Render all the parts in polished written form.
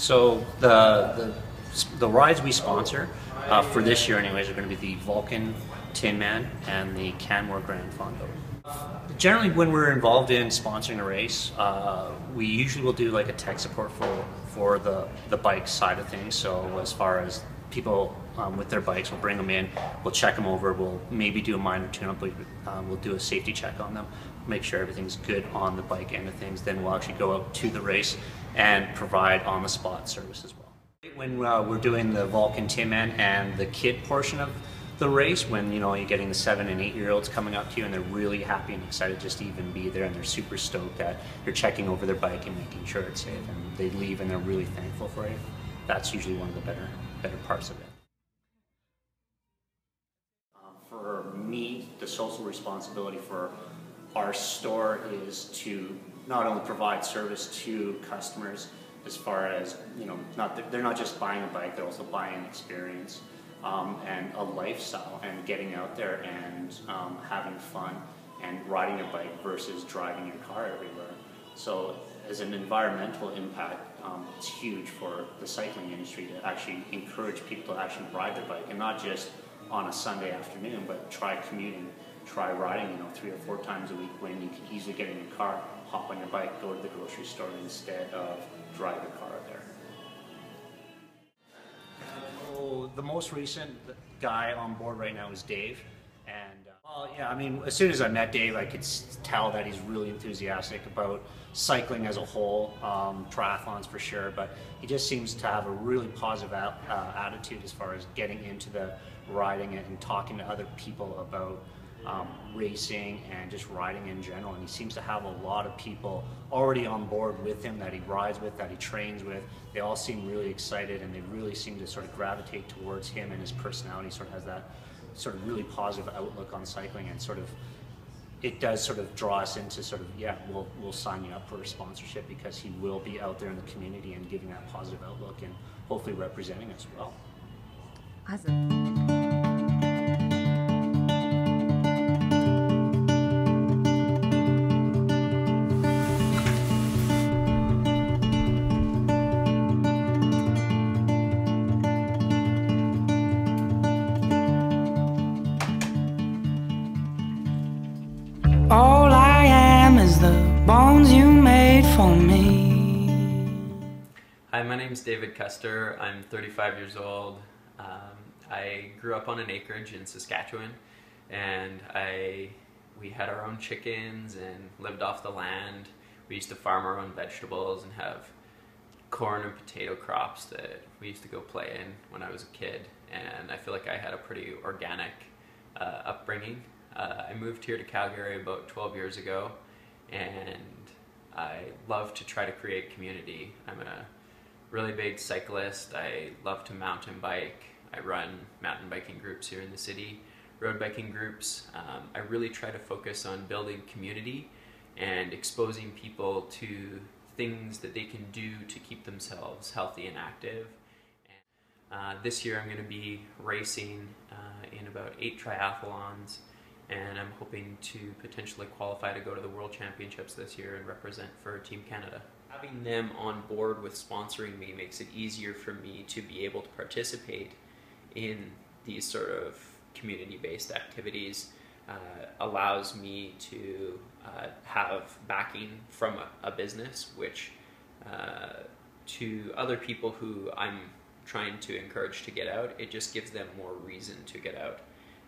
So the rides we sponsor for this year, anyways, are going to be the Vulcan Tin Man and the Canmore Grand Fondo. Generally, when we're involved in sponsoring a race, we usually will do like a tech support for the bike side of things. So as far as people with their bikes, we'll bring them in, we'll check them over, we'll maybe do a minor tune-up, but we'll do a safety check on them, make sure everything's good on the bike end of things. Then we'll actually go out to the race and provide on-the-spot service as well. When we're doing the Vulcan Tin Man and the kid portion of the race, when you're getting the 7 and 8 year olds coming up to you and they're really happy and excited just to even be there, and they're super stoked that you're checking over their bike and making sure it's safe, and they leave and they're really thankful for you. That's usually one of the better parts of it. For me, the social responsibility for our store is to not only provide service to customers, as far as they're not just buying a bike, they're also buying an experience and a lifestyle, and getting out there and having fun and riding your bike versus driving your car everywhere. So as an environmental impact, it's huge for the cycling industry to actually encourage people to actually ride their bike, and not just on a Sunday afternoon, but try commuting, try riding 3 or 4 times a week when you can easily get in your car, hop on your bike, go to the grocery store instead of drive your car there. The most recent guy on board right now is Dave, and as soon as I met Dave, I could tell that he's really enthusiastic about cycling as a whole, triathlons for sure, but he just seems to have a really positive attitude as far as getting into the riding and talking to other people about racing and just riding in general. And he seems to have a lot of people already on board with him that he rides with, that he trains with. They all seem really excited, and they really seem to sort of gravitate towards him, and his personality sort of has that sort of really positive outlook on cycling, and sort of it does sort of draw us into sort of, we'll sign you up for a sponsorship, because he will be out there in the community and giving that positive outlook and hopefully representing us well. Awesome. All I am is the bones you made for me. Hi, my name is David Custer. I'm 35 years old. I grew up on an acreage in Saskatchewan, and we had our own chickens and lived off the land. We used to farm our own vegetables and have corn and potato crops that we used to go play in when I was a kid, and I feel like I had a pretty organic upbringing. I moved here to Calgary about 12 years ago, and I love to try to create community. I'm a really big cyclist. I love to mountain bike. I run mountain biking groups here in the city, road biking groups. I really try to focus on building community and exposing people to things that they can do to keep themselves healthy and active. This year I'm going to be racing in about 8 triathlons, and I'm hoping to potentially qualify to go to the World Championships this year and represent for Team Canada. Having them on board with sponsoring me makes it easier for me to be able to participate in these sort of community-based activities. Allows me to have backing from a business, which to other people who I'm trying to encourage to get out, it just gives them more reason to get out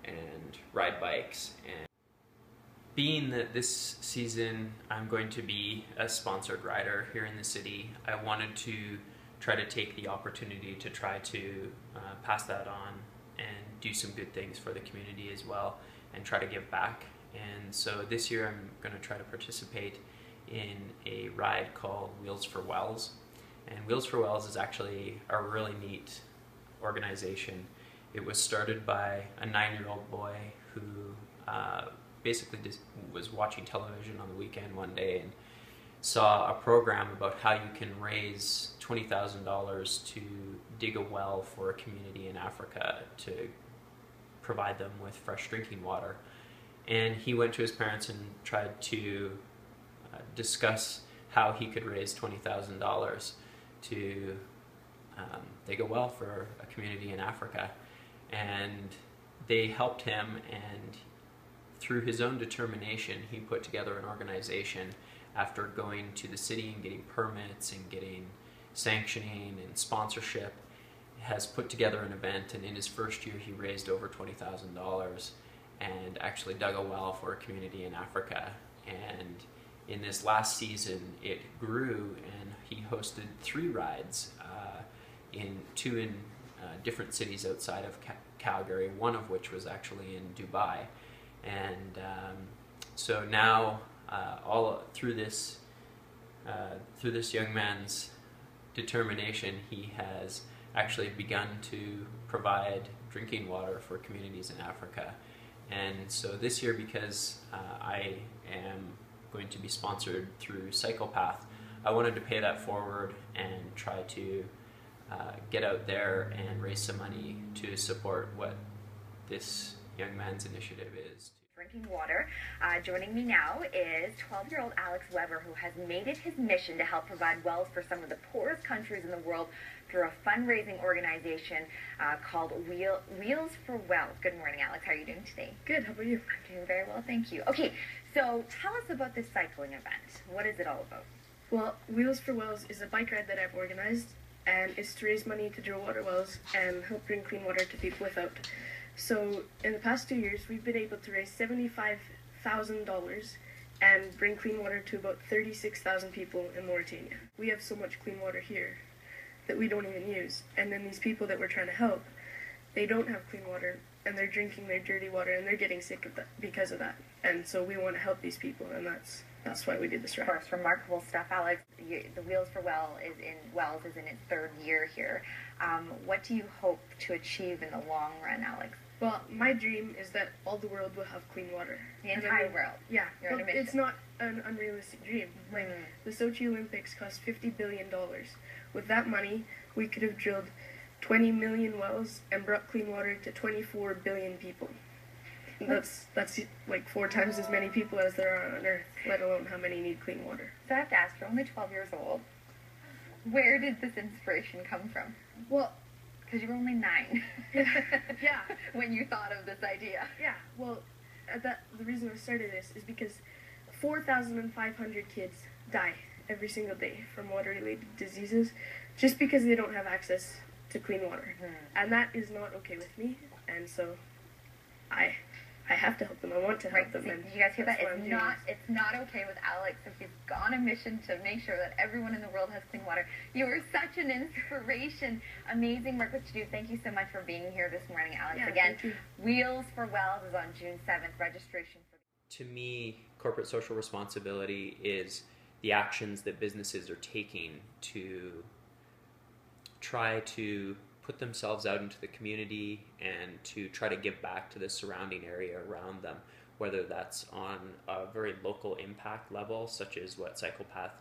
and ride bikes. And being that this season I'm going to be a sponsored rider here in the city, I wanted to try to take the opportunity to try to pass that on and do some good things for the community as well, and try to give back. And so this year I'm going to try to participate in a ride called Wheels for Wells. And Wheels for Wells is actually a really neat organization. It was started by a 9-year-old boy who basically just was watching television on the weekend one day and saw a program about how you can raise $20,000 to dig a well for a community in Africa to provide them with fresh drinking water. And he went to his parents and tried to discuss how he could raise $20,000 to They Go Well for a community in Africa. And they helped him, and through his own determination, he put together an organization after going to the city and getting permits and getting sanctioning and sponsorship, has put together an event, and in his first year he raised over $20,000 and actually dug a well for a community in Africa. And in this last season it grew, and he hosted 3 rides, two in different cities outside of Calgary, one of which was actually in Dubai. And so now all through this young man's determination, he has actually begun to provide drinking water for communities in Africa. And so this year, because I am going to be sponsored through Cyclepath, I wanted to pay that forward and try to get out there and raise some money to support what this young man's initiative is. Drinking water. Joining me now is 12-year-old Alex Weber, who has made it his mission to help provide wells for some of the poorest countries in the world through a fundraising organization called Wheels for Wells. Good morning, Alex. How are you doing today? Good. How about you? I'm doing very well, thank you. Okay, so tell us about this cycling event. What is it all about? Well, Wheels for Wells is a bike ride that I've organized, and it's to raise money to drill water wells and help bring clean water to people without. So in the past 2 years, we've been able to raise $75,000 and bring clean water to about 36,000 people in Mauritania. We have so much clean water here that we don't even use. And then these people that we're trying to help, they don't have clean water, and they're drinking their dirty water, and they're getting sick of that because of that. And so we want to help these people, and that's why we did this ride. Of course, remarkable stuff, Alex. The Wheels for Wells is in its 3rd year here. What do you hope to achieve in the long run, Alex? Well, my dream is that all the world will have clean water. The entire world? Yeah. You're on a mission. It's not an unrealistic dream. Like, the Sochi Olympics cost $50 billion. With that money, we could have drilled 20 million wells and brought clean water to 24 billion people. That's like 4 times as many people as there are on Earth, let alone how many need clean water. So I have to ask, you're only 12 years old. Where did this inspiration come from? Well, because you were only 9. Yeah. When you thought of this idea. Yeah. Well, the reason I started this is because 4,500 kids die every single day from water-related diseases just because they don't have access to clean water. And that is not okay with me. And so I have to help them. I want to help them. Did you guys hear that? It's not okay with Alex. So he's on a mission to make sure that everyone in the world has clean water. You are such an inspiration. Amazing work what you do. Thank you so much for being here this morning, Alex. Yeah, again, thank you. Wheels for Wells is on June 7th. Registration for... To me, corporate social responsibility is the actions that businesses are taking to try to put themselves out into the community and to try to give back to the surrounding area around them, whether that's on a very local impact level, such as what Cyclepath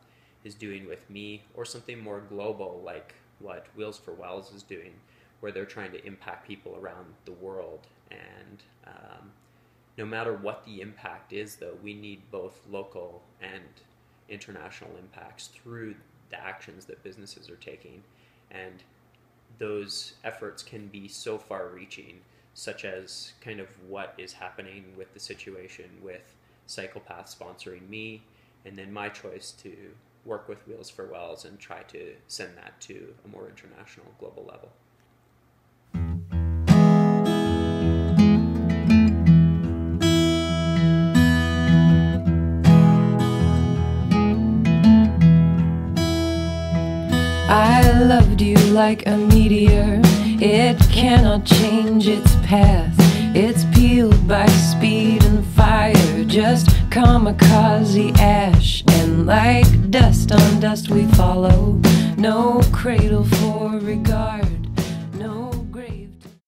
is doing with me, or something more global like what Wheels for Wells is doing, where they're trying to impact people around the world. And no matter what the impact is, though, we need both local and international impacts through the actions that businesses are taking. And those efforts can be so far-reaching, such as kind of what is happening with the situation with Cyclepath sponsoring me, and then my choice to work with Wheels for Wells and try to send that to a more international, global level. I loved you like a meteor. It cannot change its path. It's peeled by speed and fire, just kamikaze ash. And like dust on dust we follow, no cradle for regard.